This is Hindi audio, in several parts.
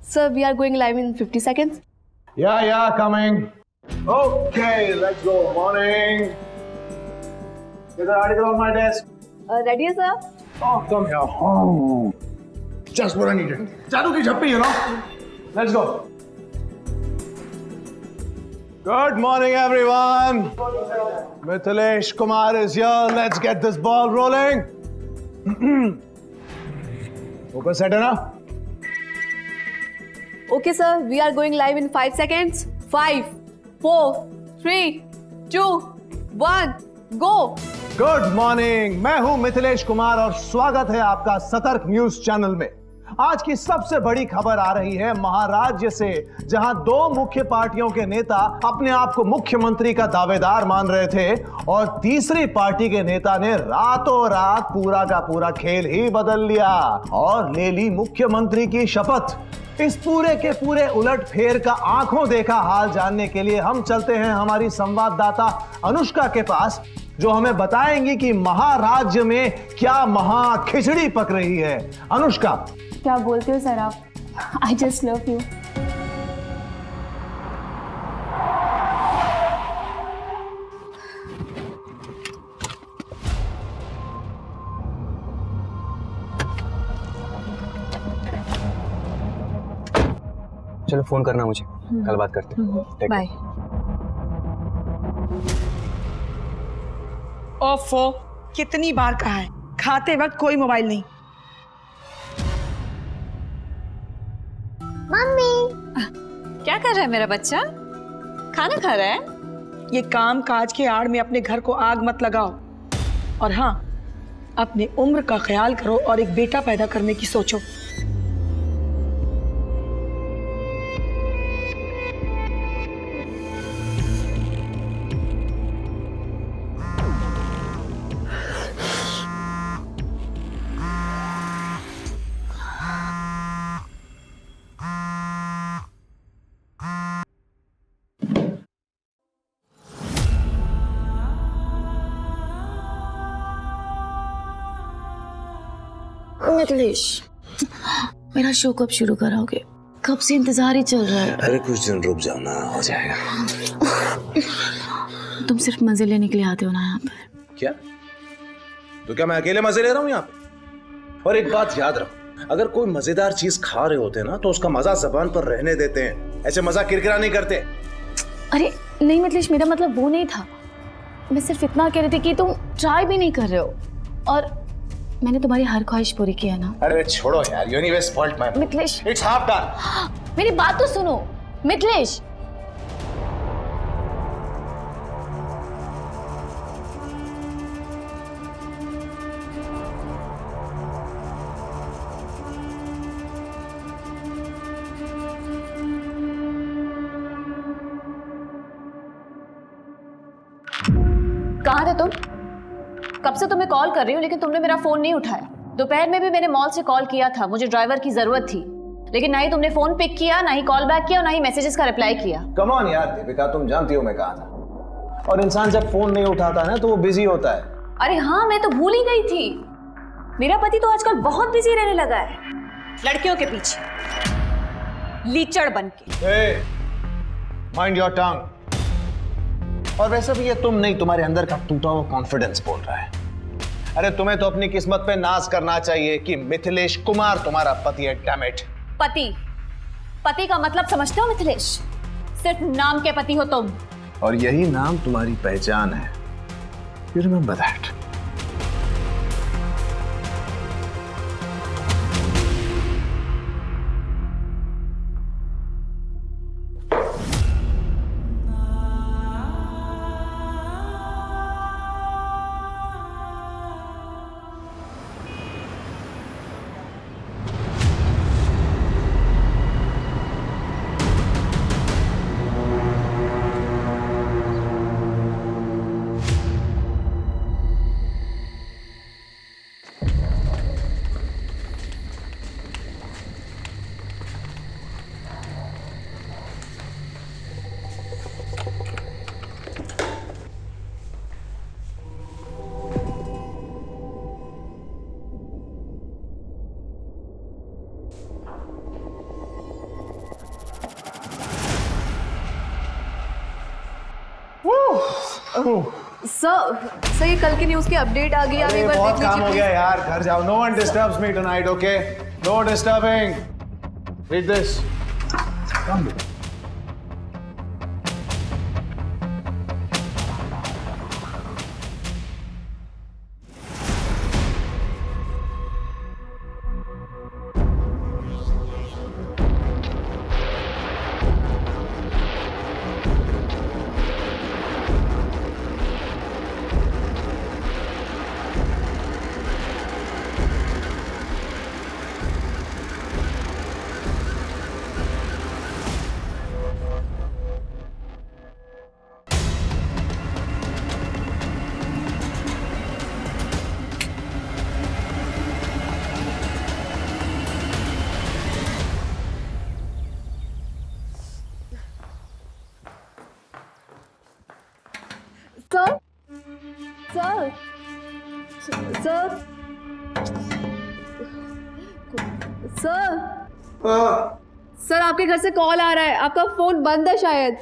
Sir, we are going live in 50 seconds. Yeah, coming. Okay, let's go. Morning. There's an article on my desk. Ready, sir? Oh, come here. Oh. Just what I needed. Jadoo ki jhappi, you know. Let's go. Good morning, everyone. Mithilesh Kumar is here. Let's get this ball rolling. Focus set enough. Okay, sir. We are going live in 5 seconds. 5, 4, 3, 2, 1, go. Good morning, मैं हूं मिथिलेश कुमार और स्वागत है आपका सतर्क न्यूज चैनल में। आज की सबसे बड़ी खबर आ रही है महाराज्य से, जहां दो मुख्य पार्टियों के नेता अपने आप को मुख्यमंत्री का दावेदार मान रहे थे और तीसरी पार्टी के नेता ने रातों रात पूरा का पूरा खेल ही बदल लिया और ले ली मुख्यमंत्री की शपथ। इस पूरे के पूरे उलट फेर का आंखों देखा हाल जानने के लिए हम चलते हैं हमारी संवाददाता अनुष्का के पास, जो हमें बताएंगी कि महाराज्य में क्या महा खिचड़ी पक रही है। अनुष्का, क्या बोलते हो सर आप? I just love you. चलो फोन करना मुझे, कल बात करते हैं। बाय। ओफो, कितनी बार कहा है खाते वक्त कोई मोबाइल नहीं। मम्मी, क्या कर रहा है मेरा बच्चा? खाना खा रहा है? ये काम काज के आड़ में अपने घर को आग मत लगाओ और हाँ, अपने उम्र का ख्याल करो और एक बेटा पैदा करने की सोचो। मिथिलेश, मेरा शो कब शुरू कराओगे? कब से इंतजार ही चल रहा है। अरे कुछ दिन रुक जाओ ना, हो जाएगा। तुम सिर्फ मजे लेने के लिए आते हो ना यहाँ पर? क्या? तो क्या मैं अकेले मजे ले रहा हूँ यहाँ पे? और एक बात याद रखो, अगर कोई मजेदार चीज खा रहे होते ना तो उसका मजा जबान पर रहने देते हैं, ऐसे मजा किरकिरा नहीं करते। अरे नहीं मिथिलेश, मेरा मतलब वो नहीं था। मैं सिर्फ इतना कह रही थी कि तुम ट्राई भी नहीं कर रहे हो और मैंने तुम्हारी हर ख्वाहिश पूरी की है ना। अरे छोड़ो यार, you anyway spoilt my mood. Mithilesh, It's half done. मेरी बात तो सुनो मिथिलेश। कहाँ थे तुम? कब से तुम्हें कॉल कर रही हूँ लेकिन तुमने मेरा फोन नहीं उठाया। दोपहर में भी मैंने मॉल से कॉल किया था, मुझे ड्राइवर की जरूरत थी, लेकिन ना ही तुमने फोन पिक किया, ना ही कॉल बैक किया और ना ही मैसेजेस का रिप्लाई किया। कम ऑन यार दीपिका, तुम जानती हो मैं कहा था। और इंसान जब फोन नहीं उठाता ना तो वो बिजी होता है। अरे हाँ, मैं तो भूल ही गई थी। मेरा पति तो आजकल बहुत बिजी रहने लगा है, लड़कियों के पीछे लीचड़ बन के। Mind your tongue. और वैसे भी ये तुम नहीं, तुम्हारे अंदर का टूटा हुआ कॉन्फिडेंस बोल रहा है। अरे तुम्हें तो अपनी किस्मत पे नाज करना चाहिए कि मिथिलेश कुमार तुम्हारा पति है। Damn it. पति का मतलब समझते हो मिथिलेश? सिर्फ नाम के पति हो तुम। और यही नाम तुम्हारी पहचान है। You remember that. सर ये कल की न्यूज़ की अपडेट आ गई, आप एक बार बहुत देख काम हो लीजिए गया please। यार, घर जाओ। No one disturbs me tonight, okay? No disturbing. Read this. Come. Sir sir sir sir sir आपके घर से कॉल आ रहा है, आपका फोन बंद है शायद।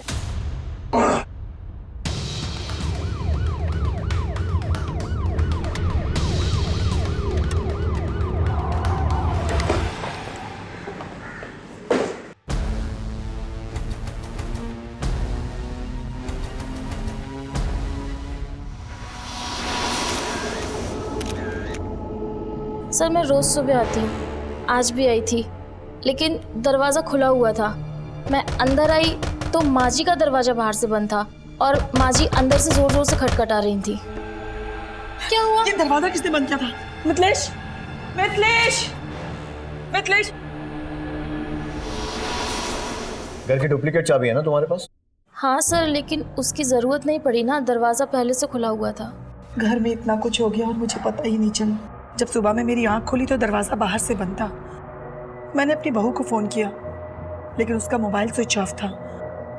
सर मैं रोज़ सुबह आती हूँ, आज भी आई थी, लेकिन दरवाज़ा खुला हुआ था। मैं अंदर आई तो माँ जी का दरवाज़ा बाहर से बंद था और माँ जी अंदर से ज़ोर ज़ोर से खटखटा रही थी। क्या हुआ? ये दरवाजा किसने बंद किया था? मिथिलेश, मिथिलेश, मिथिलेश। घर की डुप्लीकेट चाबी है ना तुम्हारे पास? हाँ सर, लेकिन उसकी ज़रूरत नहीं पड़ी ना, दरवाज़ा पहले से खुला हुआ था। घर में इतना कुछ हो गया और मुझे पता ही नहीं चला। जब सुबह में मेरी आंख खुली तो दरवाज़ा बाहर से बंद था। मैंने अपनी बहू को फ़ोन किया लेकिन उसका मोबाइल स्विच ऑफ था।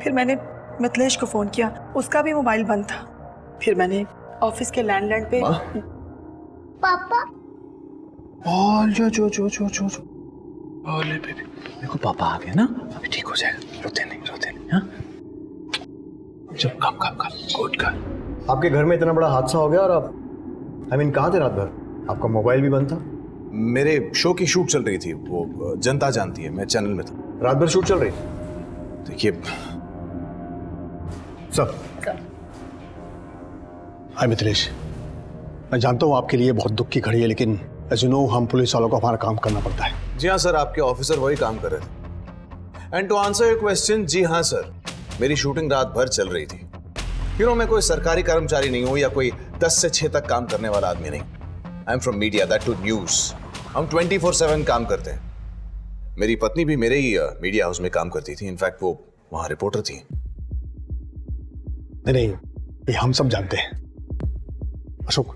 फिर मैंने मिथिलेश को फ़ोन किया, उसका भी मोबाइल बंद था। फिर मैंने ऑफिस के लैंडलाइन पे पापा ओले बेबी, देखो पापा आ गए ना, अभी ठीक हो जाएगा। रोते नहीं हाँ? चल कम गुड कर। आपके घर में इतना बड़ा हादसा हो गया और आप कहाँ थे रात भर? आपका मोबाइल भी बंद था? मेरे शो की शूट चल रही थी, वो जनता जानती है, मैं चैनल में था। रात भर शूट चल रही थी? देखिए सर। हाय मिथिलेश, मैं जानता हूँ आपके लिए बहुत दुख की घड़ी है, लेकिन एज यू नो हम पुलिस वालों को हमारा काम करना पड़ता है। जी हाँ सर, आपके ऑफिसर वही काम कर रहे थे। And to answer your question, जी हाँ सर, मेरी शूटिंग रात भर चल रही थी। मैं कोई सरकारी कर्मचारी नहीं हूँ या कोई 10 से 6 तक काम करने वाला आदमी नहीं। I am from media, that too news. हम 24/7 काम करते हैं। मेरी पत्नी भी मेरे ही मीडिया हाउस में काम करती थी, इनफैक्ट वो वहां रिपोर्टर थी। नहीं, ये हम सब जानते हैं। अशोक,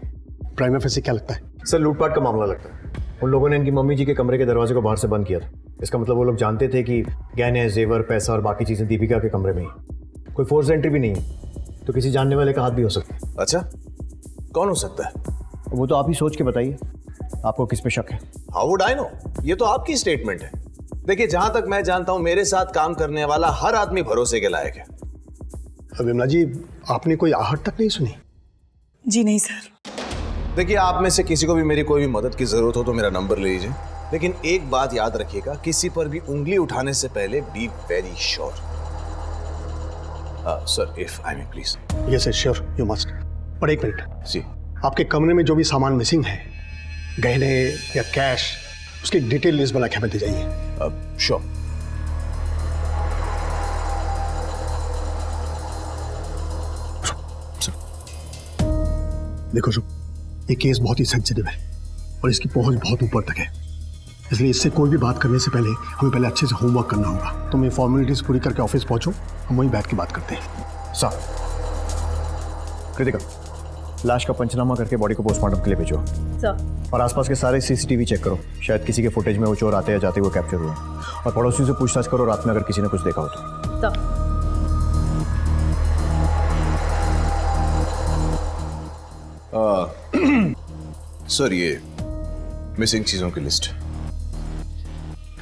प्राइमा फेसी क्या लगता है? सर लूटपाट का मामला लगता है। उन लोगों ने इनकी मम्मी जी के कमरे के दरवाजे को बाहर से बंद किया था। इसका मतलब वो लोग जानते थे कि गहने, जेवर, पैसा और बाकी चीजें दीपिका के कमरे में ही। कोई फोर्स एंट्री भी नहीं है, तो किसी जानने वाले का हाथ भी हो सकता है। अच्छा, कौन हो सकता है? वो तो आप ही सोच के बताइए, आपको किस पे शक है? How would I know? ये तो आपकी स्टेटमेंट है। देखिए, जहां तक मैं जानता हूं, मेरे साथ काम करने वाला हर आदमी भरोसे के लायक है। विमला जी, आपने कोई आहट तक नहीं सुनी? जी नहीं सर। देखिए, आप में से किसी को भी मेरी कोई भी मदद की जरूरत हो तो मेरा नंबर ले लीजिए, लेकिन एक बात याद रखिएगा, किसी पर भी उंगली उठाने से पहले be very sure. Sir, if I may please. Yes sure, you must. पर एक मिनट जी, आपके कमरे में जो भी सामान मिसिंग है, गहने या कैश, उसकी डिटेल लिस्ट बना के हमें दे जाइए। श्योर। देखो शुभ, ये केस बहुत ही सेंसिटिव है और इसकी पहुंच बहुत ऊपर तक है, इसलिए इससे कोई भी बात करने से पहले हमें पहले अच्छे से होमवर्क करना होगा। तुम ये फॉर्मेलिटीज पूरी करके ऑफिस पहुंचो, हम वहीं बैठ के बात करते हैं। सर, कृतिका, लाश का पंचनामा करके बॉडी को पोस्टमार्टम के लिए भेजो। सर। और आसपास के सारे सीसीटीवी चेक करो, शायद किसी के फुटेज में वो चोर आते या जाते हुए कैप्चर हुए। और पड़ोसियों से पूछताछ करो, रात में अगर किसी ने कुछ देखा हो तो। सर, ये मिसिंग चीजों की लिस्ट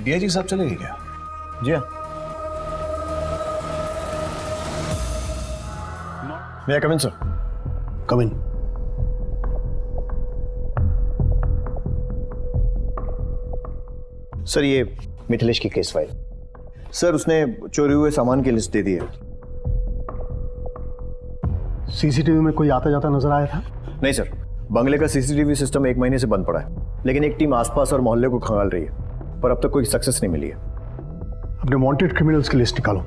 डीआईजी साहब चलेगी क्या? जी हाँ। मैं कम इन सर। कम इन। सर ये मिथिलेश की केस फाइल। सर उसने चोरी हुए सामान की लिस्ट दे दी है। सीसीटीवी में कोई आता जाता नजर आया था? नहीं सर, बंगले का सीसीटीवी सिस्टम 1 महीने से बंद पड़ा है, लेकिन एक टीम आसपास और मोहल्ले को खंगाल रही है, पर अब तक कोई सक्सेस नहीं मिली है। अपने वांटेड क्रिमिनल्स की लिस्ट निकालो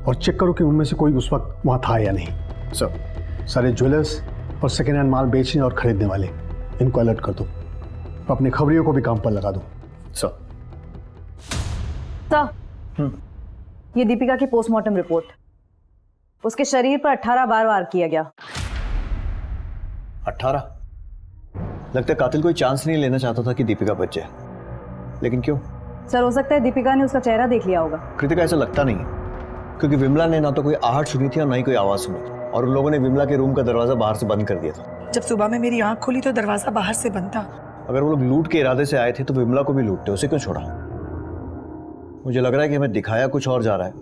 और चेक करो कि उनमें से कोई उस वक्त वहां था या नहीं। सर सारे ज्वेलर्स और सेकेंड हैंड माल बेचने और खरीदने वाले, इनको अलर्ट कर दो। अपने खबरियों को भी काम पर लगा दो। सर सर, ये दीपिका की पोस्टमार्टम रिपोर्ट। उसके शरीर पर 18 बार वार किया गया। 18? लगता है कातिल कोई चांस नहीं लेना चाहता था कि दीपिका बच जाए, लेकिन क्यों? सर, हो सकता है दीपिका ने उसका चेहरा देख लिया होगा। कृतिका ऐसा लगता नहीं है, क्योंकि विमला ने ना तो कोई आहट सुनी थी और ना ही कोई आवाज सुनी थी, और उन लोगों ने विमला के रूम का दरवाजा बाहर से बंद कर दिया था। जब सुबह में मेरी आंख खुली तो दरवाजा बाहर से बंद था। अगर वो लोग लूट के इरादे से आए थे तो विमला को भी लूटते, उसे क्यों छोड़ा? मुझे लग रहा है कि हमें दिखाया कुछ और जा रहा है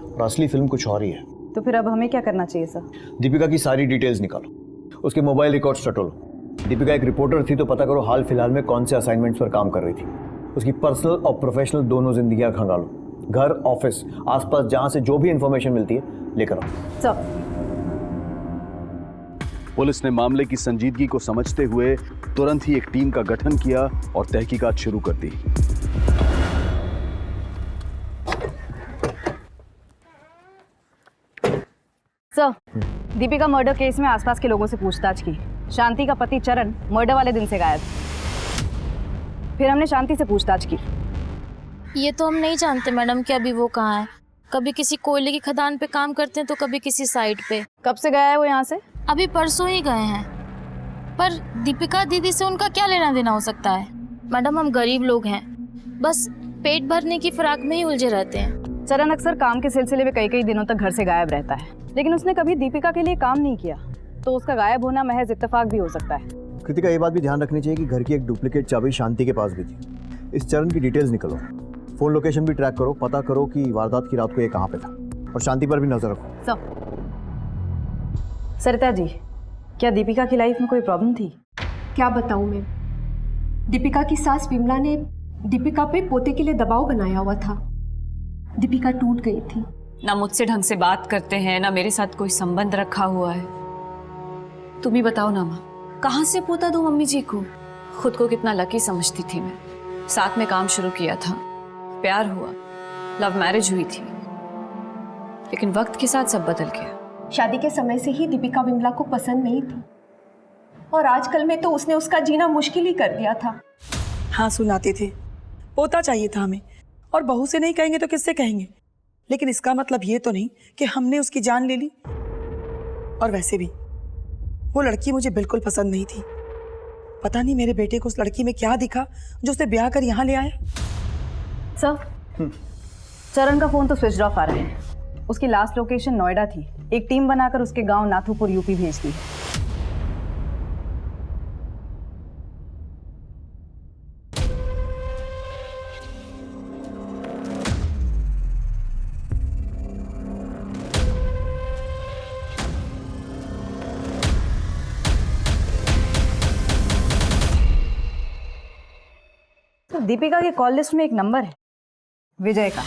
और असली फिल्म कुछ और ही है। तो फिर अब हमें क्या करना चाहिए सर? दीपिका की सारी डिटेल्स निकालो, उसके मोबाइल रिकॉर्ड्स टटोलो। दीपिका एक रिपोर्टर थी तो पता करो हाल फिलहाल में कौन से असाइनमेंट्स पर काम कर रही थी। उसकी पर्सनल और प्रोफेशनल दोनों जिंदगियां खंगालो, घर, ऑफिस, आसपास जहां से जो भी इंफॉर्मेशन मिलती है लेकर आओ। सर, पुलिस ने मामले की संजीदगी को समझते हुए तुरंत ही एक टीम का गठन किया और तहकीकात शुरू कर दी। सर, दीपिका मर्डर केस में आसपास के लोगों से पूछताछ की। शांति का पति चरण मर्डर वाले दिन से गायब। फिर हमने शांति से पूछताछ की। ये तो हम नहीं जानते मैडम कि अभी वो कहाँ है। कभी किसी कोयले की खदान पे काम करते हैं तो कभी किसी साइट पे। कब से गया है वो यहाँ से? अभी परसों ही गए हैं। पर दीपिका दीदी से उनका क्या लेना देना हो सकता है? मैडम, हम गरीब लोग हैं, बस पेट भरने की फिराक में ही उलझे रहते हैं। चरण अक्सर काम के सिलसिले में कई दिनों तक घर से गायब रहता है, लेकिन उसने कभी दीपिका के लिए काम नहीं किया, तो उसका गायब होना महज इत्तेफाक भी हो सकता है। कृतिका, ये बात भी ध्यान रखनी चाहिए कि घर की एक डुप्लीकेट चाबी शांति के पास भी थी। इस चरण की डिटेल्स निकालो, फोन लोकेशन भी ट्रैक करो, पता करो कि वारदात की रात को ये कहाँ पे था, और शांति पर भी नजर रखो। सरिता जी, क्या दीपिका की लाइफ में कोई प्रॉब्लम थी? क्या बताऊं मैं? दीपिका की सास विमला ने दीपिका पे पोते के लिए दबाव बनाया हुआ था। दीपिका टूट गई थी। ना मुझसे ढंग से बात करते हैं, ना मेरे साथ कोई संबंध रखा हुआ है। तुम ही बताओ ना माँ, कहाँ से पोता दूं मम्मी जी को? खुद को कितना लकी समझती थी मैं। साथ में काम शुरू किया था, प्यार हुआ, लव मैरिज हुई थी, लेकिन वक्त के साथ सब बदल गया। शादी के समय से ही दीपिका विमला को पसंद नहीं थी, और आजकल में तो उसने उसका जीना मुश्किल ही कर दिया था। हाँ, सुनाते थे पोता चाहिए था हमें, और बहू से नहीं कहेंगे तो किससे कहेंगे? लेकिन इसका मतलब ये तो नहीं कि हमने उसकी जान ले ली। और वैसे भी वो लड़की मुझे बिल्कुल पसंद नहीं थी। पता नहीं मेरे बेटे को उस लड़की में क्या दिखा जो उसे ब्याह कर यहाँ ले आया। सर, चरण का फोन तो स्विच ऑफ आ रहा है। उसकी लास्ट लोकेशन नोएडा थी। एक टीम बनाकर उसके गांव नाथुपुर यूपी भेज दी। दीपिका के कॉल लिस्ट में एक नंबर है, विजय का,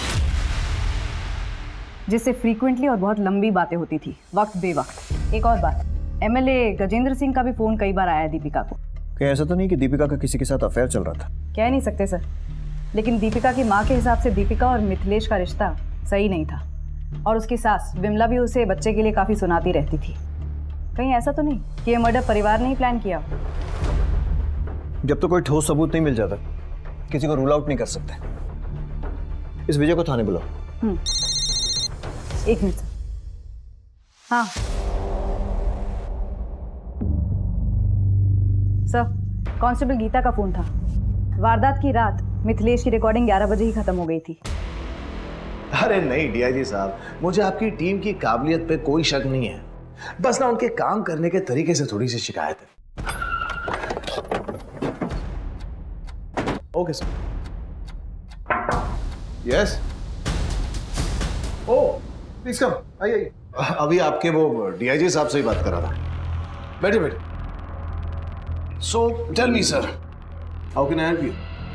जिससे फ्रीक्वेंटली और बहुत लंबी बातें होती थी, वक्त बेवक्त। एक और बात, एमएलए गजेंद्र सिंह का भी फोन कई बार आया दीपिका को। कहीं ऐसा तो नहीं कि दीपिका का किसी के साथ अफेयर चल रहा था? कह नहीं सकते सर, लेकिन दीपिका की माँ के हिसाब से दीपिका और मिथिलेश का रिश्ता सही नहीं था, और उसकी सास विमला भी उसे बच्चे के लिए काफी सुनाती रहती थी। कहीं ऐसा तो नहीं कि ये मर्डर परिवार ने ही प्लान किया? जब तो कोई ठोस सबूत नहीं मिल जाता, किसी को रूल आउट नहीं कर सकते। इस विजय को थाने बुलाओ। एक मिनट। हाँ सर, कांस्टेबल गीता का फोन था। वारदात की रात मिथिलेश की रिकॉर्डिंग 11 बजे ही खत्म हो गई थी। अरे नहीं डीआईजी साहब, मुझे आपकी टीम की काबिलियत पे कोई शक नहीं है, बस ना उनके काम करने के तरीके से थोड़ी सी शिकायत है। Okay sir. Yes. Oh please come, आइए। अभी आपके वो डीआईजी साहब से ही बात कर रहा था। बैठे बैठे। So tell me sir, how can I help you?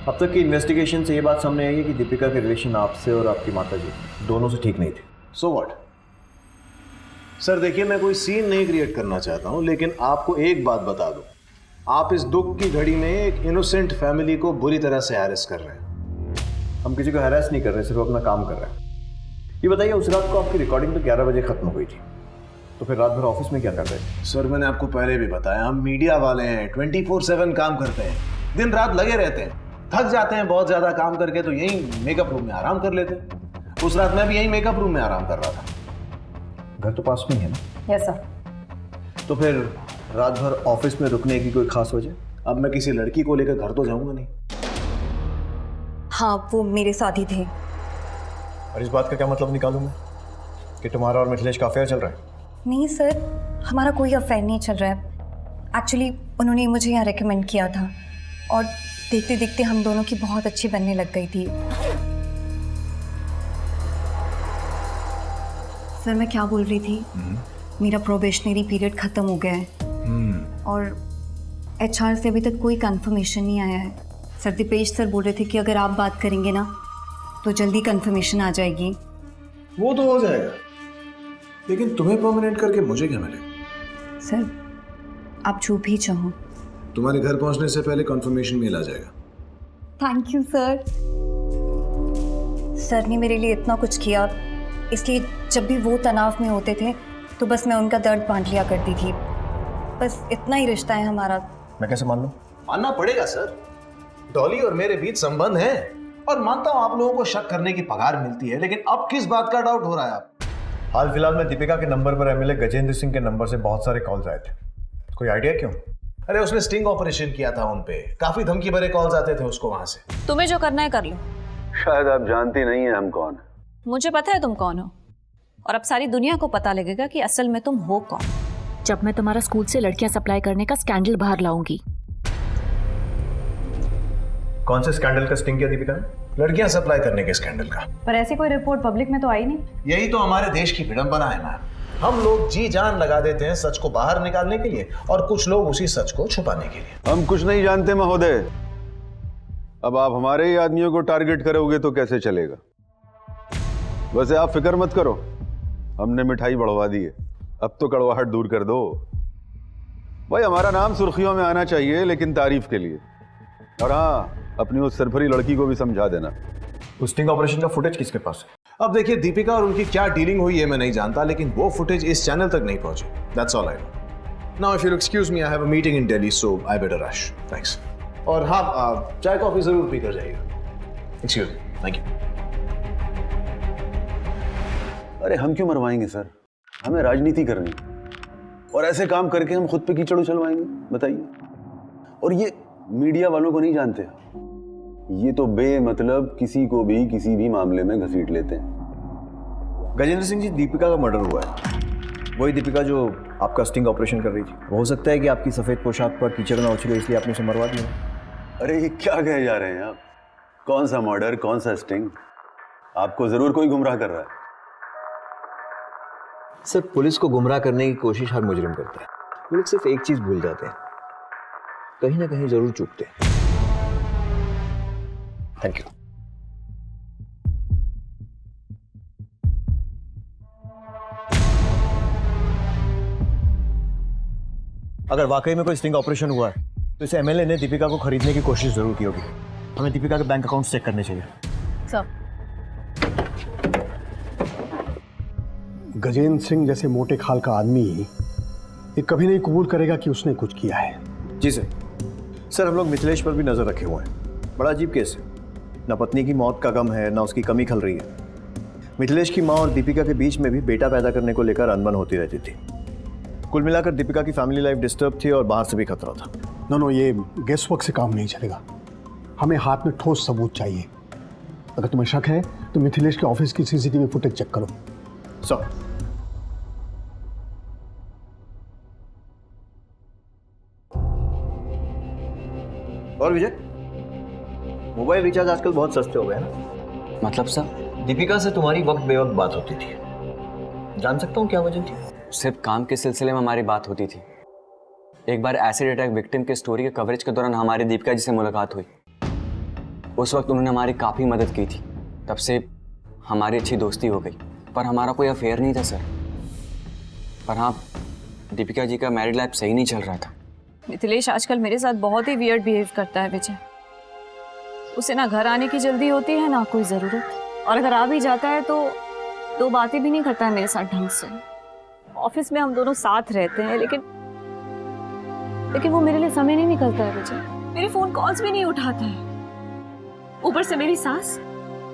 अब तक की इन्वेस्टिगेशन से ये बात सामने आई है कि दीपिका के रिलेशन आपसे और आपकी माता जी दोनों से ठीक नहीं थे। So what? सर देखिए, मैं कोई सीन नहीं क्रिएट करना चाहता हूं, लेकिन आपको एक बात बता दूं, आप इस दुख की घड़ी में एक इनोसेंट फैमिली को बुरी तरह से हैरेस कर रहे हैं। हम किसी को हैरेस नहीं कर रहे, सिर्फ अपना काम कर रहे हैं। ये बताइए, उस रात को आपकी रिकॉर्डिंग तो 11 बजे खत्म हुई थी, तो फिर रात भर ऑफिस में क्या कर रहे थे? सर मैंने आपको पहले भी बताया, हम मीडिया वाले हैं, 24/7 काम करते हैं, दिन रात लगे रहते हैं, थक जाते हैं बहुत ज्यादा काम करके, तो यही मेकअप रूम में आराम कर लेते हैं। उस रात मैं भी यही मेकअप रूम में आराम कर रहा था। घर तो पास में ही है ना? Yes sir. तो फिर रात भर ऑफिस में रुकने की कोई खास वजह? अब मैं किसी लड़की को लेकर घर तो जाऊंगा नहीं। हाँ, वो मेरे साथ ही थे। और इस बात का क्या मतलब निकालूं मैं कि तुम्हारा और मिथिलेश का अफेयर चल रहा है? नहीं सर, हमारा कोई अफेयर नहीं चल रहा है। एक्चुअली उन्होंने मुझे यहाँ रेकमेंड किया था और देखते देखते हम दोनों की बहुत अच्छी बनने लग गई थी। सर मैं क्या बोल रही थी, मेरा प्रोबेशनरी पीरियड ख़त्म हो गया है और HR से अभी तक कोई कंफर्मेशन नहीं आया है। सर दीपेश सर बोल रहे थे कि अगर आप बात करेंगे ना तो जल्दी कंफर्मेशन आ जाएगी। वो तो हो जाएगा, लेकिन तुम्हें परमानेंट करके मुझे क्या मिलेगा? सर आप जो भी चाहो। तुम्हारे घर पहुंचने से पहले कंफर्मेशन मेल आ जाएगा। Thank you sir. सर ने मेरे लिए इतना कुछ किया, इसलिए जब भी वो तनाव में होते थे तो बस मैं उनका दर्द बांट लिया करती थी। बस इतना ही रिश्ता है हमारा। मैं कैसे मान लूं? मानना पड़ेगा सर, डॉली और मेरे बीच संबंध है, और मानता हूं आप लोगों को शक करने की पगार मिलती है, लेकिन अब किस बात का डाउट हो रहा है आप? हाल फिलहाल में दीपिका के नंबर पर MLA गजेंद्र सिंह के नंबर से बहुत सारे कॉल्स आए थे। कोई आइडिया क्यों? अरे उसने स्टिंग ऑपरेशन किया था उन पे, काफी धमकी भरे कॉल्स आते थे उसको वहां से। तुम्हें जो करना है कर लो। शायद आप जानती नहीं है हम कौन है। मुझे पता है तुम कौन हो, और अब सारी दुनिया को पता लगेगा कि असल में तुम हो कौन। जब मैं तुम्हारा स्कूल से लड़कियां सप्लाई करने का स्कैंडल बाहर लाऊंगी। कौन से स्कैंडल का स्टिंग किया दीपिका ने? लड़कियां सप्लाई करने के स्कैंडल का। पर ऐसी कोई रिपोर्ट पब्लिक में तो आई नहीं। यही तो हमारे देश की विडंबना है मैम। हम लोग जी जान लगा देते हैं सच को बाहर निकालने के लिए, और कुछ लोग उसी सच को छुपाने के लिए। हम कुछ नहीं जानते महोदय। अब आप हमारे ही आदमियों को टारगेट करोगे तो कैसे चलेगा? वैसे आप फिक्र मत करो, हमने मिठाई बढ़वा दी है, अब तो कड़वाहट दूर कर दो। भाई हमारा नाम सुर्खियों में आना चाहिए, लेकिन तारीफ के लिए। और हाँ, अपनी उस सरफरी लड़की को भी समझा देना। उस स्टिंग ऑपरेशन का फुटेज किसके पास है? अब देखिए, दीपिका और उनकी क्या डीलिंग हुई है मैं नहीं जानता, लेकिन वो फुटेज इस चैनल तक नहीं पहुंची। That's all I know. Now if you excuse me, I have a meeting in Delhi, so I better rush. Thanks. और हाँ, चाय कॉफी जरूर पी कर जाइएगा। Excuse me. Thank you. अरे हम क्यों मरवाएंगे सर, हमें राजनीति करनी, और ऐसे काम करके हम खुद पे कीचड़ उछलवाएंगे, बताइए। और ये मीडिया वालों को नहीं जानते, ये तो बेमतलब किसी को भी किसी भी मामले में घसीट लेते हैं। गजेंद्र सिंह जी, दीपिका का मर्डर हुआ है, वही दीपिका जो आपका स्टिंग ऑपरेशन कर रही थी। हो सकता है कि आपकी सफेद पोशाक पर कीचड़ ना उछले, इसलिए आपने उसे मरवा दिया। अरे ये क्या कहे जा रहे हैं आप? कौन सा मर्डर, कौन सा स्टिंग? आपको जरूर कोई गुमराह कर रहा है। सर, पुलिस को गुमराह करने की कोशिश हर मुजरिम करता है। वो लोग सिर्फ एक चीज भूल जाते हैं, कहीं ना कहीं जरूर चूकते हैं। Thank you. अगर वाकई में कोई स्टिंग ऑपरेशन हुआ है तो इस MLA ने दीपिका को खरीदने की कोशिश जरूर की होगी। हमें दीपिका के बैंक अकाउंट चेक करने चाहिए। सर, गजेंद्र सिंह जैसे मोटे खाल का आदमी ये कभी नहीं कबूल करेगा कि उसने कुछ किया है। जी सर, हम लोग मिथिलेश पर भी नजर रखे हुए हैं। बड़ा अजीब केस है, ना पत्नी की मौत का गम है, ना उसकी कमी खल रही है। मिथिलेश की माँ और दीपिका के बीच में भी बेटा पैदा करने को लेकर अनबन होती रहती थी। कुल मिलाकर दीपिका की फैमिली लाइफ डिस्टर्ब थी और बाहर से भी खतरा था। नो, ये गेस वर्क से काम नहीं चलेगा। हमें हाथ में ठोस सबूत चाहिए। अगर तुम्हें शक है तो मिथिलेश के ऑफिस की CCTV फुटेज चेक करो। सर, और विजय, मोबाइल रिचार्ज आजकल बहुत सस्ते हो गए हैं ना? मतलब सर? दीपिका से तुम्हारी वक्त बेवक्त बात होती थी, जान सकता हूँ क्या वजह थी? सिर्फ काम के सिलसिले में हमारी बात होती थी। एक बार एसिड अटैक विक्टिम के स्टोरी के कवरेज के दौरान हमारी दीपिका जी से मुलाकात हुई। उस वक्त उन्होंने हमारी काफ़ी मदद की थी। तब से हमारी अच्छी दोस्ती हो गई, पर हमारा कोई अफेयर नहीं था सर। पर हाँ, दीपिका जी का मैरिड लाइफ सही नहीं चल रहा था। मिथिलेश आजकल मेरे साथ बहुत ही वियर्ड बिहेव करता है विजय। उसे ना घर आने की जल्दी होती है ना कोई ज़रूरत, और अगर आ भी जाता है तो दो बातें भी नहीं करता है मेरे साथ ढंग से। ऑफिस में हम दोनों साथ रहते हैं, लेकिन वो मेरे लिए समय नहीं निकलता है विजय। मेरे फोन कॉल्स भी नहीं उठाता है। ऊपर से मेरी सास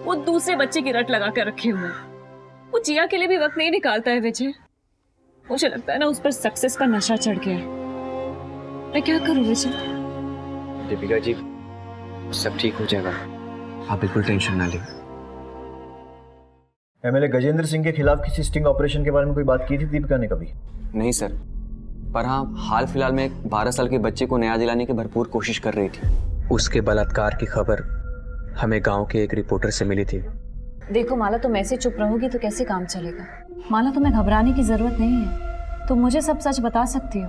वो दूसरे बच्चे की रट लगा कर रखे हुए हैं। वो जिया के लिए भी वक्त नहीं निकालता है विजय। मुझे लगता है ना उस पर सक्सेस का नशा चढ़ गया है। मैं क्या करूं विजय? दीपिका जी, सब ठीक हो जाएगा, आप बिल्कुल टेंशन ना लें। एमएलए गजेंद्र सिंह के खिलाफ किसी स्टिंग ऑपरेशन के बारे में कोई बात की थी दीपिका ने कभी? नहीं सर, पर हाँ, हाल फिलहाल में एक 12 साल के बच्चे को न्याय दिलाने की भरपूर कोशिश कर रही थी। उसके बलात्कार की खबर हमें गांव के एक रिपोर्टर से मिली थी। देखो माला, तुम ऐसे चुप रहोगी तो कैसे काम चलेगा? माला, तुम्हें घबराने की जरूरत नहीं है। तुम मुझे सब सच बता सकती हो।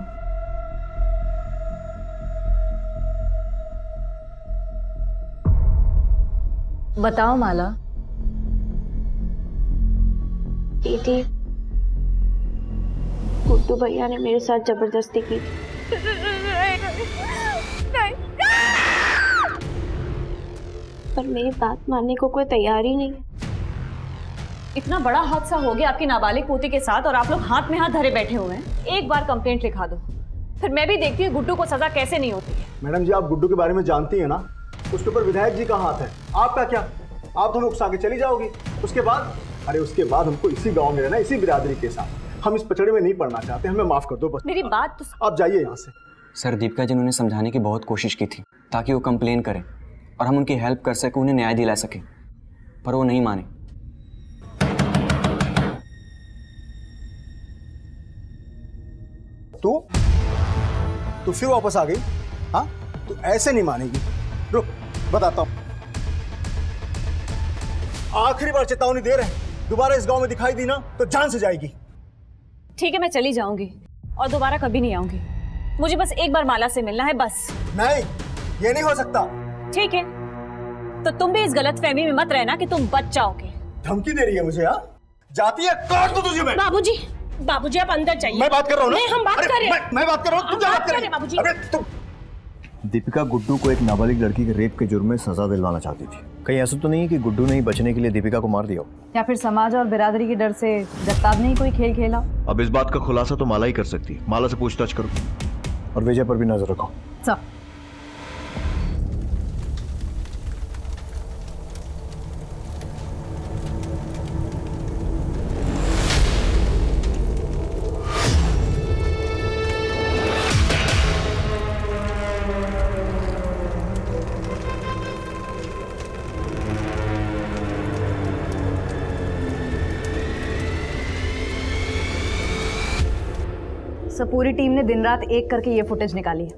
बताओ माला। दीदी, गुड्डू भैया ने मेरे साथ जबरदस्ती की। पर मेरी बात मानने को कोई तैयार ही नहीं। इतना बड़ा हादसा हो गया आपकी नाबालिग पोती के साथ और आप लोग हाथ में हाथ धरे बैठे हुए हैं। एक बार कंप्लेंट लिखा दो, फिर मैं भी देखती हूँ गुड्डू को सजा कैसे नहीं होती है। मैडम जी, आप गुड्डू के बारे में जानती हैं ना, उसके ऊपर विधायक जी का हाथ है। आपका क्या? आप तो हमें उकसा के चली जाओगी। उसके बाद हमको इसी गांव में रहना, इसी बिरादरी के साथ। हम इस पचड़े में नहीं पड़ना चाहते, हमें माफ कर दो बस। मेरी बात तो आप जाइए यहाँ से। सर, दीपिका जी ने समझाने की बहुत कोशिश की थी ताकि वो कंप्लेन करें और हम उनकी हेल्प कर सकें, उन्हें न्याय दिला सकें, पर वो नहीं माने। तू फिर वापस आ गई? हाँ, तू ऐसे नहीं मानेगी। रुक, बताता हूँ। आखिरी बार चेतावनी दे रहे हैं, दोबारा इस गांव में दिखाई दी ना तो जान से जाएगी। ठीक है, मैं चली जाऊंगी और दोबारा कभी नहीं आऊंगी। मुझे बस एक बार माला से मिलना है, बस। नहीं, ये नहीं हो सकता। ठीक है, तो तुम भी इस गलतफहमी में मत रहना कि तुम बच जाओगे। धमकी दे रही है मुझे? हाँ, जाती है, काट दो तुझे मैं। बाबूजी आप अंदर जाइए। मैं बात कर रहा हूँ ना। नहीं, हम बात कर रहे हैं। मैं बात कर रहा हूँ, तुम क्या बात कर रही? बाबूजी। अबे तुम। दीपिका गुड्डू को एक नाबालिग लड़की के रेप के जुर्म में सजा दिलवाना चाहती थी। कहीं ऐसा तो नहीं है कि गुड्डू ने ही बचने के लिए दीपिका को मार दिया हो? या फिर समाज और बिरादरी के डर से जगताब ने ही कोई खेल खेला? अब इस बात का खुलासा तो माला ही कर सकती है। माला से पूछताछ करो और विजय पर भी नजर रखो। सब सब पूरी टीम ने दिन रात एक करके ये फुटेज निकाली है।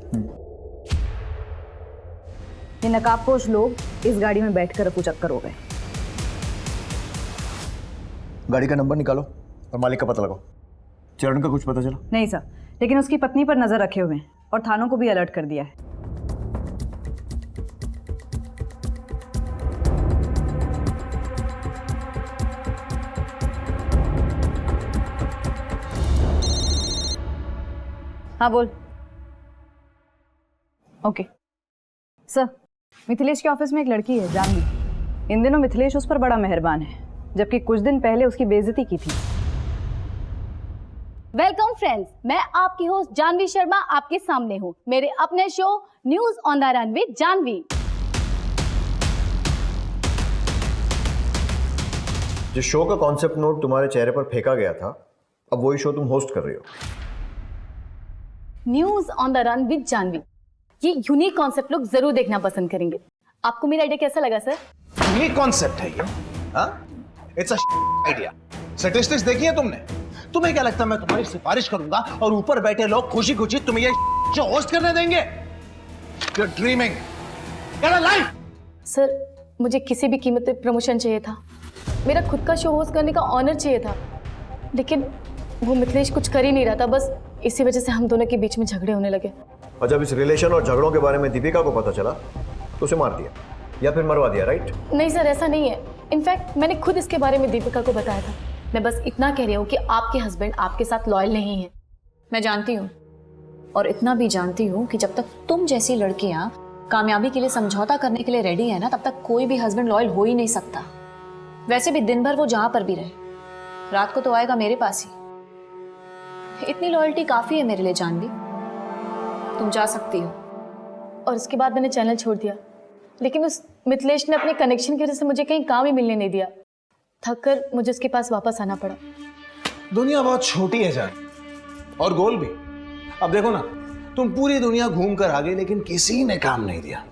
ये नकाबपोश लोग इस गाड़ी में बैठकर अपू चक्कर हो गए। गाड़ी का नंबर निकालो और मालिक का पता लगाओ। चरण का कुछ पता चला? नहीं सर, लेकिन उसकी पत्नी पर नजर रखे हुए हैं और थानों को भी अलर्ट कर दिया है। हाँ बोल। ओके सर, मिथिलेश के ऑफिस में एक लड़की है जानवी। इन दिनों मिथिलेश उस पर बड़ा मेहरबान है, जबकि कुछ दिन पहले उसकी बेइज्जती की थी। वेलकम फ्रेंड्स, मैं आपकी होस्ट जानवी शर्मा आपके सामने हूँ मेरे अपने show news on the run with Janvi. जिस शो का कॉन्सेप्ट नोट तुम्हारे चेहरे पर फेंका गया था, अब वही शो तुम होस्ट कर रही हो। News on the run with Janvi, ये यूनिक कॉन्सेप्ट लोग जरूर देखना पसंद करेंगे। आपको मेरा आइडिया कैसा लगा सर? यूनिक कॉन्सेप्ट है ये। हाँ, इट्स अ आइडिया। स्टैटिस्टिक्स देखी है तुमने? तुम्हें क्या लगता है मैं तुम्हारी सिफारिश करूंगा और ऊपर बैठे लोग खुशी खुशी तुम्हें ये शो होस्ट करने देंगे? You're dreaming. Get a life. Sir, मुझे किसी भी कीमत पे प्रमोशन चाहिए था। मेरा खुद का शो होस्ट करने का ऑनर चाहिए था, लेकिन वो मिथिलेश कुछ कर ही नहीं रहा था। बस इसी वजह से हम दोनों के बीच में झगड़े होने लगे। और जब इस रिलेशन और झगड़ों के बारे में दीपिका को पता चला तो उसे मार दिया या फिर मरवा दिया, राइट? नहीं सर, ऐसा नहीं है। इनफैक्ट मैंने खुद इसके बारे में दीपिका को बताया था। मैं बस इतना कह रही हूँ कि आपके हस्बैंड आपके साथ लॉयल नहीं है। मैं जानती हूँ, और इतना भी जानती हूँ कि जब तक तुम जैसी लड़कियाँ कामयाबी के लिए समझौता करने के लिए रेडी है ना, तब तक कोई भी हस्बैंड लॉयल हो ही नहीं सकता। वैसे भी दिन भर वो जहाँ पर भी रहे, रात को तो आएगा मेरे पास ही। इतनी लॉयल्टी काफ़ी है मेरे लिए जानवी, तुम जा सकती हो। और उसके बाद मैंने चैनल छोड़ दिया, लेकिन उस मिथिलेश ने अपने कनेक्शन की वजह से मुझे कहीं काम ही मिलने नहीं दिया। थक कर मुझे उसके पास वापस आना पड़ा। दुनिया बहुत छोटी है जान, और गोल भी। अब देखो ना, तुम पूरी दुनिया घूम कर आ गए लेकिन किसी ने काम नहीं दिया।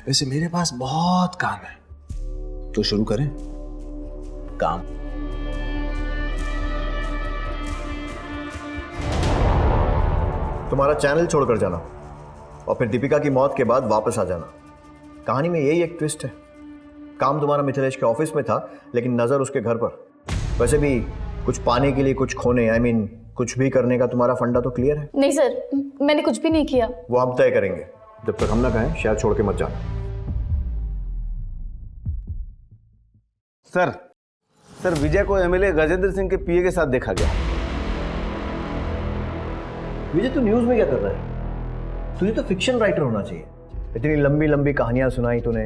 वैसे मेरे पास बहुत काम है, तो शुरू करें काम। तुम्हारा चैनल छोड़कर जाना और फिर दीपिका की मौत के बाद वापस आ जाना। कहानी में यही एक ट्विस्ट है। काम तुम्हारा मिथिलेश के ऑफिस में था, लेकिन नजर उसके घर पर। वैसे भी कुछ पाने के लिए कुछ खोने, I mean, कुछ भी करने का तुम्हारा फंडा तो क्लियर है? नहीं सर, मैंने कुछ भी नहीं किया। वो हम तय करेंगे, जब तक हम ना कहें शहर छोड़ के मत जाना। सर विजय को एमएलए गजेंद्र सिंह के पीए के साथ देखा गया। विजय, तू न्यूज में क्या कर रहा है? तुझे तो फिक्शन राइटर होना चाहिए। इतनी लंबी लंबी कहानियां सुनाई तूने,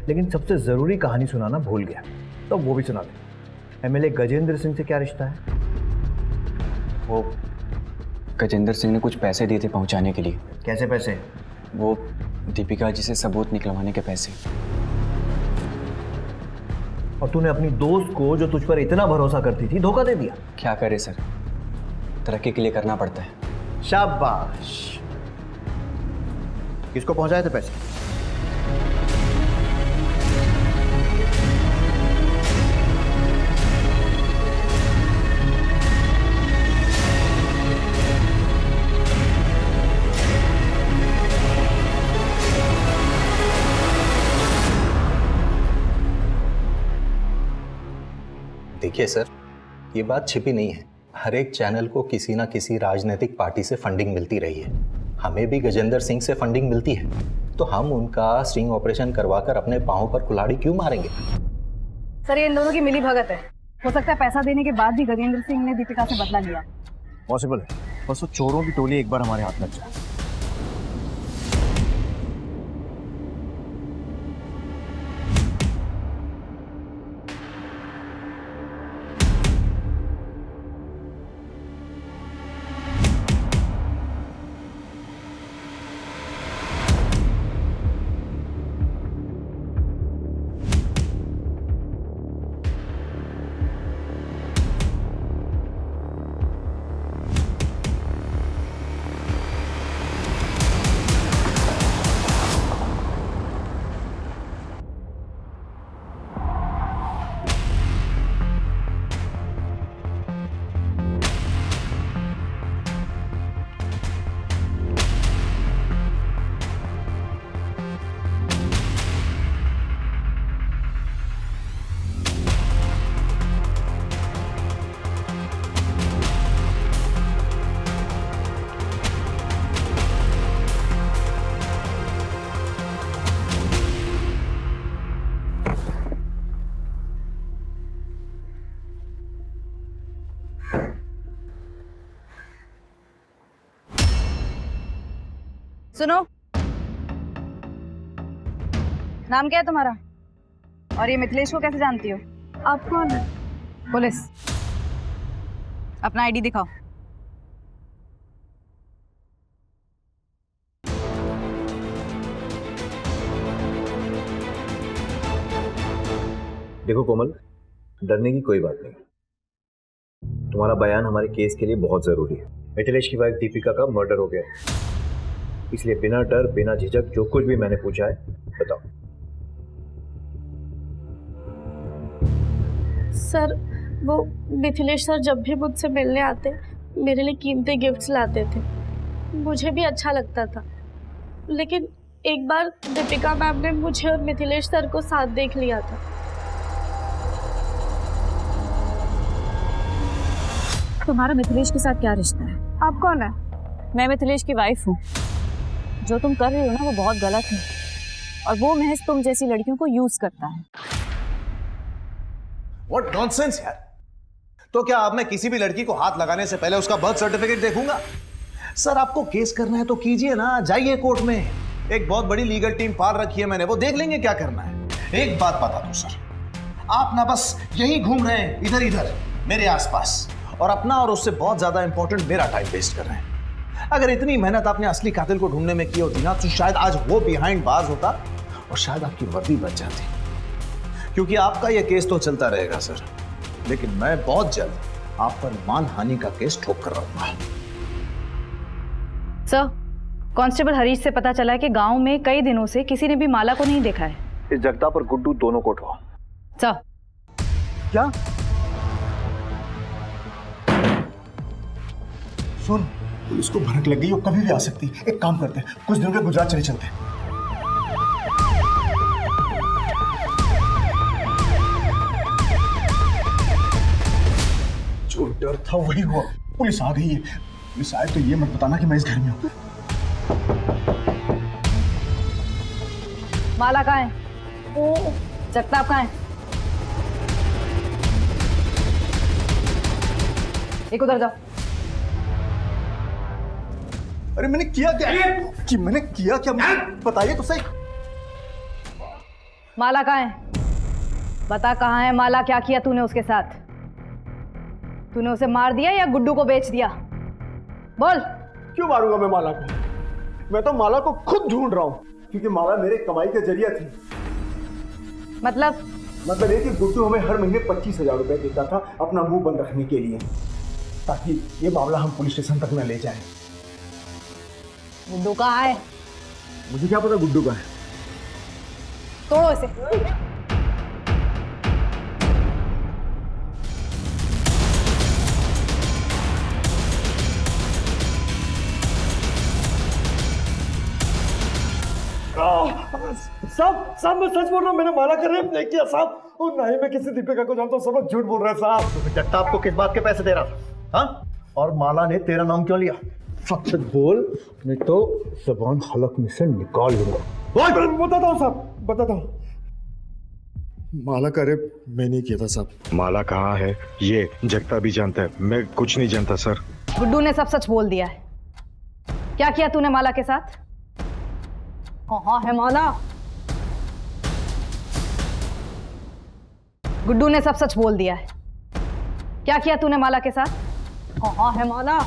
लेकिन सबसे जरूरी कहानी सुनाना भूल गया। तो वो भी सुना दे। एमएलए गजेंद्र सिंह से क्या रिश्ता है? वो गजेंद्र सिंह ने कुछ पैसे दिए थे पहुंचाने के लिए। कैसे पैसे? वो दीपिका जी से सबूत निकलवाने के पैसे। और तूने अपनी दोस्त को, जो तुझ पर इतना भरोसा करती थी, धोखा दे दिया। क्या करे सर, तरक्की के लिए करना पड़ता है। शाबाश। किसको पहुंचाए थे पैसे? देखिए सर, ये बात छिपी नहीं है। हर एक चैनल को किसी ना किसी राजनीतिक पार्टी से फंडिंग मिलती रही है। हमें भी गजेंद्र सिंह से फंडिंग मिलती है, तो हम उनका स्टिंग ऑपरेशन करवाकर अपने पांव पर कुल्हाड़ी क्यों मारेंगे? सर, ये इन दोनों की मिली भगत है। हो सकता है पैसा देने के बाद भी गजेंद्र सिंह ने दीपिका से बदला लिया। पॉसिबल है, बस वो चोरों की टोली एक बार हमारे हाथ लग जाए। सुनो, नाम क्या है तुम्हारा? और ये मिथिलेश को कैसे जानती हो? आप कौन है? पुलिस। अपना आईडी दिखाओ। देखो कोमल, डरने की कोई बात नहीं। तुम्हारा बयान हमारे केस के लिए बहुत जरूरी है। मिथिलेश की वाइफ दीपिका का मर्डर हो गया, इसलिए बिना डर बिना झिझक जो कुछ भी मैंने पूछा है बताओ। सर, वो मिथिलेश सर जब भी मुझसे मिलने आते मेरे लिए कीमती गिफ्ट्स लाते थे। मुझे भी अच्छा लगता था, लेकिन एक बार दीपिका मैम ने मुझे और मिथिलेश सर को साथ देख लिया था। तुम्हारा मिथिलेश के साथ क्या रिश्ता है? आप कौन है? मैं मिथिलेश की वाइफ हूँ। जो तुम कर रही हो ना वो बहुत गलत है, और वो महज तुम जैसी लड़कियों को यूज करता है। What nonsense यार। तो क्या अब मैं किसी भी लड़की को हाथ लगाने से पहले उसका बर्थ सर्टिफिकेट देखूंगा? सर आपको केस करना है तो कीजिए ना, जाइए कोर्ट में। एक बहुत बड़ी लीगल टीम पाल रखी है मैंने, वो देख लेंगे क्या करना है। एक बात बता दूं सर, आप ना बस यहीं घूम रहे हैं इधर इधर मेरे आसपास, और अपना और उससे बहुत ज्यादा इंपॉर्टेंट मेरा टाइम वेस्ट कर रहे हैं। अगर इतनी मेहनत आपने असली कातिल को ढूंढने में की होती ना, तो शायद आज वो बिहाइंड बाज होता और शायद आपकी वर्दी बच जाती। क्योंकि आपका यह केस तो चलता रहेगा सर, लेकिन मैं बहुत जल्द आप पर मानहानि का केस ठोक कर रहूंगा। सर, कांस्टेबल हरीश से पता चला है कि गांव में कई दिनों से किसी ने भी माला को नहीं देखा है। इस जगदाप और गुड्डू दोनों को उठवाओ। सर। क्या? सुन, पुलिस को भनक लग गई, वो कभी भी आ सकती। एक काम करते हैं, कुछ दिनों के गुजरात चले चलते हैं। जो डर था वही हुआ, पुलिस आ गई है। पुलिस आए तो ये मत बताना कि मैं इस घर में हूं। माला कहाँ है? जगताप कहाँ है? एक उधर जाओ। अरे मैंने किया क्या? मैंने किया क्या? मुझे बताइए तो सही। माला कहाँ है? बता कहाँ है माला? क्या किया तूने उसके साथ? तूने उसे मार दिया या गुड्डू को बेच दिया? बोल। क्यों मारूंगा मैं माला को? मैं तो माला को खुद ढूंढ रहा हूँ, क्योंकि माला मेरे कमाई का जरिया थी। मतलब ये कि गुड्डू हमें हर महीने 25,000 रुपए देता था अपना मुंह बंद रखने के लिए, ताकि ये मामला हम पुलिस स्टेशन तक न ले जाएं। गुड्डू कहाँ है? मुझे क्या पता गुड्डू कहाँ है? तोड़ो इसे। साहब मैं सच बोल रहा हूँ, मैंने माला का रेप नहीं किया साहब, और ना ही मैं किसी दीपिका को जानता हूँ। सब लोग झूठ बोल रहे हैं साहब। तो जगताप को किस बात के पैसे दे रहा था? हाँ? और माला ने तेरा नाम क्यों लिया? सच बोल, नहीं तो ज़बान हलक में से निकाल लूंगा। बताता हूँ साहब, बताता हूँ। माला का रेप मैं नहीं किया था साहब। माला कहाँ है ये जगता भी जानता है, मैं कुछ नहीं जानता सर। गुड्डू ने सब सच बोल दिया है। क्या किया तूने माला के साथ? कहाँ है माला? गुड्डू ने सब सच बोल दिया है। क्या किया तूने माला के साथ? कहाँ है माला?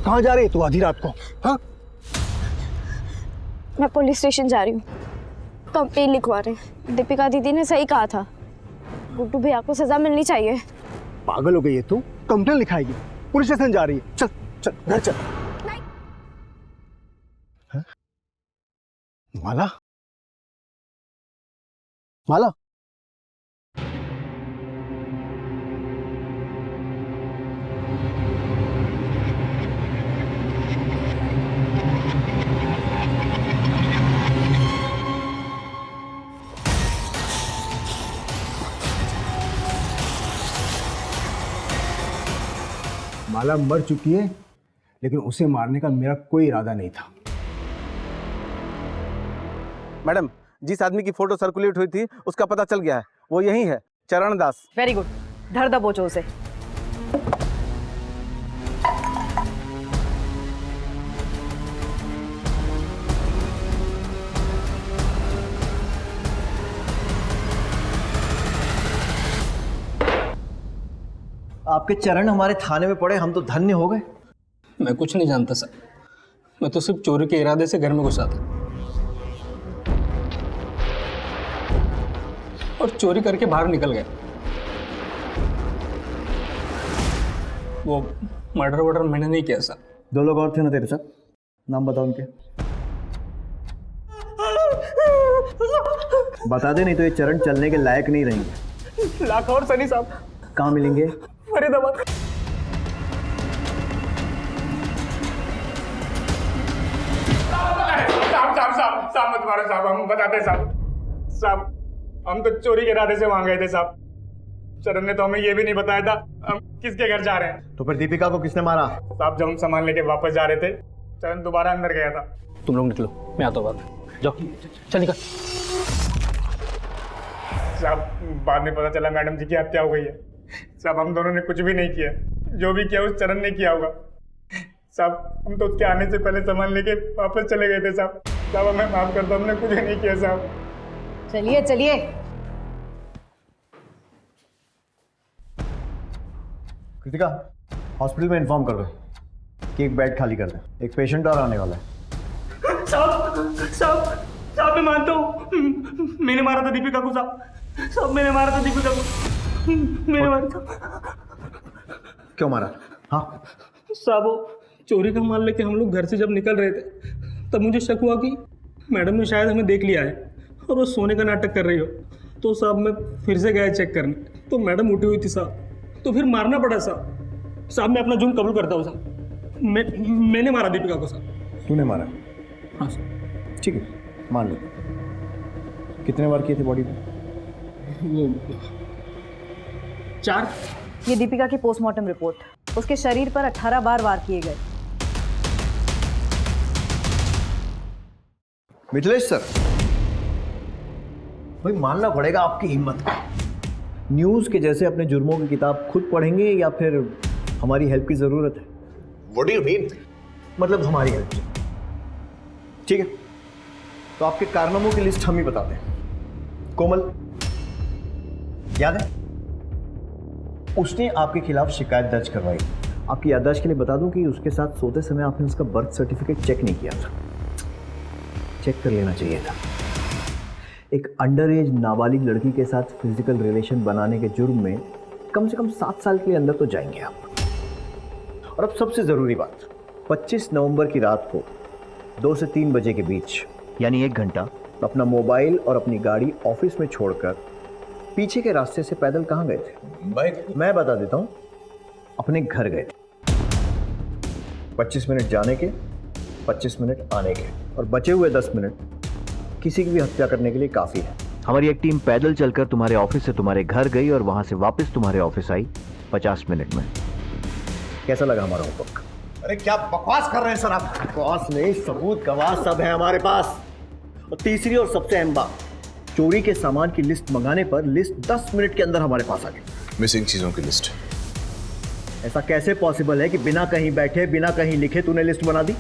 कहाँ जा रही है तू आधी रात को? हाँ? मैं पुलिस स्टेशन जा रही हूँ, कंप्लेन लिखवा रहे हैं। दीपिका दीदी ने सही कहा था, गुड्डू भैया को सजा मिलनी चाहिए। पागल हो गई है तू? कंप्लेन लिखाएगी? पुलिस स्टेशन जा रही है? चल चल घर चल। हाँ? माला? माला? माला मर चुकी है, लेकिन उसे मारने का मेरा कोई इरादा नहीं था। मैडम, जिस आदमी की फोटो सर्कुलेट हुई थी उसका पता चल गया है, वो यही है, चरण दास। वेरी गुड, धर दबोचो उसे। आपके चरण हमारे थाने में पड़े, हम तो धन्य हो गए। मैं कुछ नहीं जानता सर, मैं तो सिर्फ चोरी के इरादे से घर में घुसा था और चोरी करके बाहर निकल गया। वो मर्डर वर्डर मैंने नहीं किया सर। 2 लोग और थे ना तेरे साथ, नाम बताओ उनके। बता दे, नहीं तो ये चरण चलने के लायक नहीं रहेंगे। लाखौर सनी साहब। कहाँ मिलेंगे? फरीदाबाद। साहब मत मारो साहब, हम बताते साहब, हम तो चोरी के इरादे से वहां गए थे साहब। चरण ने तो हमें ये भी नहीं बताया था हम किसके घर जा रहे हैं। तो फिर दीपिका को किसने मारा? साहब जब हम सामान लेके वापस जा रहे थे, चरण दोबारा अंदर गया था। तुम लोग निकलो, मैं आता हूँ बाद में। जाओ, चल निकल। साहब बाद में पता चला मैडम जी की हत्या हो गई है। साहब हम दोनों ने कुछ भी नहीं किया, जो भी किया उस चरण ने किया होगा। साहब हम तो उसके आने से पहले सामान लेके वापस चले गए थे साहब। साहब हमें माफ कर दो, हमने कुछ नहीं किया साहब। चलिए चलिए। कृतिका, हॉस्पिटल में इन्फॉर्म कर दो कि एक बेड खाली कर दे, एक पेशेंट और आने वाला है। साहब मैं मानता हूँ, मैंने मारा था दीपिका को साहब, मैंने मारा था दीपिका को, मैंने मारा था। क्यों मारा? हाँ साहब वो चोरी का माल लेके हम लोग घर से जब निकल रहे थे, तब मुझे शक हुआ कि मैडम ने शायद हमें देख लिया है और वो सोने का नाटक कर रही हो। तो साहब मैं फिर से गया चेक करने, तो मैडम उठी हुई थी साहब, तो फिर मारना पड़ा साहब। साहब मैं अपना जुर्म कबूल करता हूँ साहब, मैंने मारा दीपिका को साहब। तूने मारा? हाँ सर। ठीक है, मान लो। कितने बार किए थे बॉडी पे? वो 4। ये दीपिका की पोस्टमार्टम रिपोर्ट। उसके शरीर पर 18 बार वार किए गए। मिथिलेश सर, भाई मानना पड़ेगा आपकी हिम्मत को। न्यूज के जैसे अपने जुर्मों की किताब खुद पढ़ेंगे या फिर हमारी हेल्प की जरूरत है? What do you mean? मतलब हमारी हेल्प। ठीक है, तो आपके कारनामों की लिस्ट हम ही बताते हैं। कोमल, याद है? उसने आपके खिलाफ शिकायत दर्ज करवाई। आपकी याददाश्त के लिए बता दूं कि उसके साथ सोते समय आपने उसका बर्थ सर्टिफिकेट चेक नहीं किया था। चेक कर लेना चाहिए था। एक अंडर एज नाबालिग लड़की के साथ फिजिकल रिलेशन बनाने के जुर्म में कम से कम 7 साल के लिए अंदर तो जाएंगे आप। और अब सबसे ज़रूरी बात, 25 नवंबर की रात को 2 से 3 बजे के बीच, यानी 1 घंटा, अपना मोबाइल और अपनी गाड़ी ऑफिस में छोड़कर पीछे के रास्ते से पैदल कहाँ गए थे? मैं बता देता हूँ, अपने घर गए थे। 25 मिनट जाने के, 25 मिनट आने के, और बचे हुए 10 मिनट किसी की भी हत्या करने के लिए काफ़ी है। हमारी एक टीम पैदल चलकर तुम्हारे ऑफिस से तुम्हारे घर गई और वहाँ से वापस तुम्हारे ऑफिस आई 50 मिनट में। कैसा लगा हमारा होमवर्क? अरे क्या बकवास कर रहे हैं सर आप? बकवास नहीं, सबूत गवाह सब है हमारे पास। और तीसरी और सबसे अहम बात, चोरी के सामान की लिस्ट मंगाने पर लिस्ट 10 मिनट के अंदर हमारे पास आ गई। मिसिंग चीजों की लिस्ट। ऐसा कैसे पॉसिबल है कि बिना कहीं बैठे, बिना कहीं लिखे तूने लिस्ट बना दी?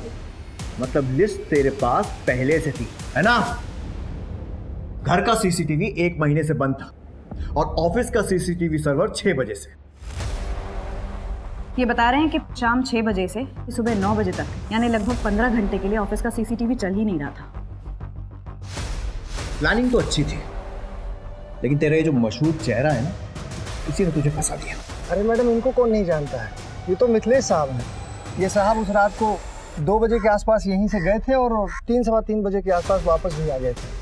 मतलब लिस्ट तेरे पास पहले से थी, है ना? घर का सीसीटीवी 1 महीने से बंद था और ऑफिस का सीसीटीवी सर्वर 6 बजे से। ये बता रहे हैं कि शाम 6 बजे से सुबह 9 बजे तक, यानी लगभग 15 घंटे के लिए ऑफिस का सीसीटीवी चल ही नहीं रहा था। प्लानिंग तो अच्छी थी, लेकिन तेरा ये जो मशहूर चेहरा है ना, इसी ने तुझे फंसा दिया। अरे मैडम, इनको कौन नहीं जानता है? ये तो मिथिलेश साहब हैं। ये साहब उस रात को 2 बजे के आसपास यहीं से गए थे और 3 सवा 3 बजे के आसपास वापस भी आ गए थे।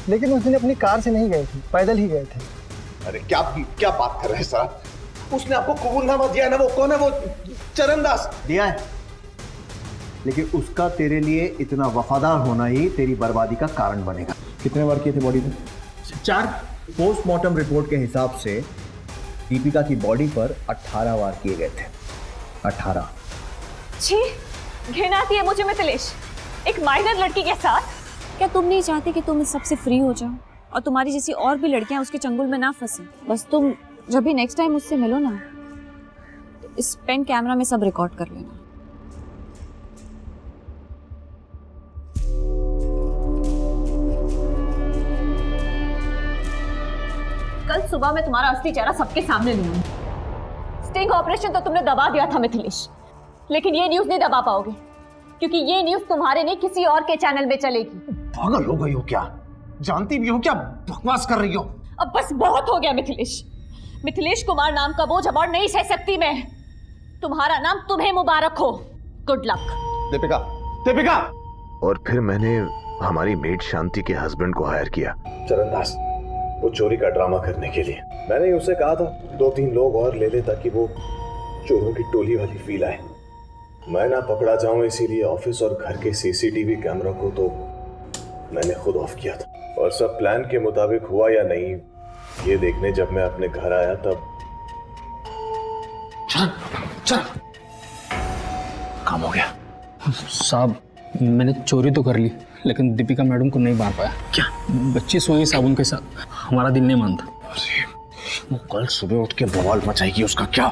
लेकिन उस दिन अपनी कार से नहीं गए थे, पैदल ही गए थे। अरे क्या बात कर रहे हैं सर आप? उसने आपको कबूलनामा दिया है ना? वो कौन है? वो चरण दास दिया है, लेकिन उसका तेरे लिए इतना वफादार होना ही तेरी बर्बादी का कारण बनेगा। कितने बार किए थे बॉडी पे? 4। पोस्टमार्टम रिपोर्ट के हिसाब से दीपिका की बॉडी पर 18 वार किए गए थे। 18। छी, घिन आती है मुझे मिथिलेश, एक माइनर लड़की के साथ। क्या तुम नहीं चाहती कि तुम इस सबसे फ्री हो जाओ और तुम्हारी जैसी और भी लड़कियां उसके चंगुल में ना फंसे? बस तुम जब भी नेक्स्ट टाइम उससे मिलो ना, तो इस पेन कैमरा में सब रिकॉर्ड कर लेना। कल सुबह मैं तुम्हारा असली चेहरा सबके सामने लूंगी। स्टिंग ऑपरेशन तो तुमने दबा दिया था मिथिलेश, लेकिन ये न्यूज नहीं दबा पाओगे, क्योंकि ये न्यूज तुम्हारे नहीं किसी और के चैनल में चलेगी। पागल हो गई हो क्या? जानती भी हो क्या बकवास कर रही हो? अब बस बहुत हो गया मिथिलेश। मिथिलेश कुमार नाम का बोझ अब और नहीं सह सकती मैं। तुम्हारा नाम तुम्हें मुबारक हो। Good luck. दीपिका, दीपिका। और फिर मैंने हमारी मेड शांति के हस्बैंड को हायर किया, चरणदास, वो चोरी का ड्रामा करने के लिए। मैंने उसे कहा था 2-3 लोग और ले ले ताकि वो चोरों की टोली वाली फील आए। मैं ना पकड़ा जाऊं इसीलिए ऑफिस और घर के सीसीटीवी कैमरा को तो मैंने खुद ऑफ किया था। और सब प्लान के मुताबिक हुआ या नहीं ये देखने जब मैं अपने घर आया तब चल काम हो गया। साहब मैंने चोरी तो कर ली लेकिन दीपिका मैडम को नहीं मार पाया। क्या? बच्ची सोई साबुन के साथ, हमारा दिल नहीं मानता। अरे वो कल सुबह उठ के बवाल मचाएगी, उसका क्या?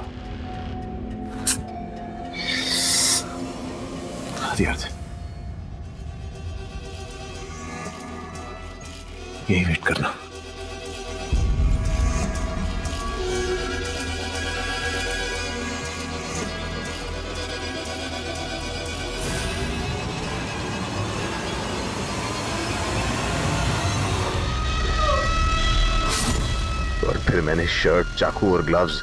यही वेट करना। और फिर मैंने शर्ट, चाकू और ग्लव्स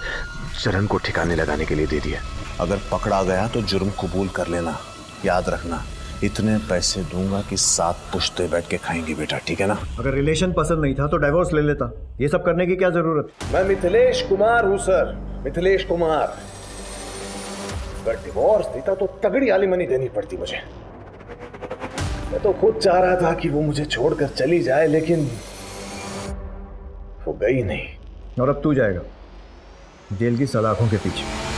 चरण को ठिकाने लगाने के लिए दे दिया। अगर पकड़ा गया तो जुर्म कबूल कर लेना। याद रखना, इतने पैसे दूंगा कि 7 पुश्ते बैठ के खाएंगे बेटा, ठीक है ना? अगर रिलेशन पसंद नहीं था तो डाइवोर्स ले लेता, ये सब करने की क्या जरूरत? मैं मिथिलेश कुमार हूं सर, मिथिलेश कुमार। अगर डिवोर्स देता तो तगड़ी आलिमनी देनी पड़ती मुझे। मैं तो खुद चाह रहा था कि वो मुझे छोड़कर चली जाए, लेकिन वो गई नहीं। और अब तू जाएगा जेल की सलाखों के पीछे।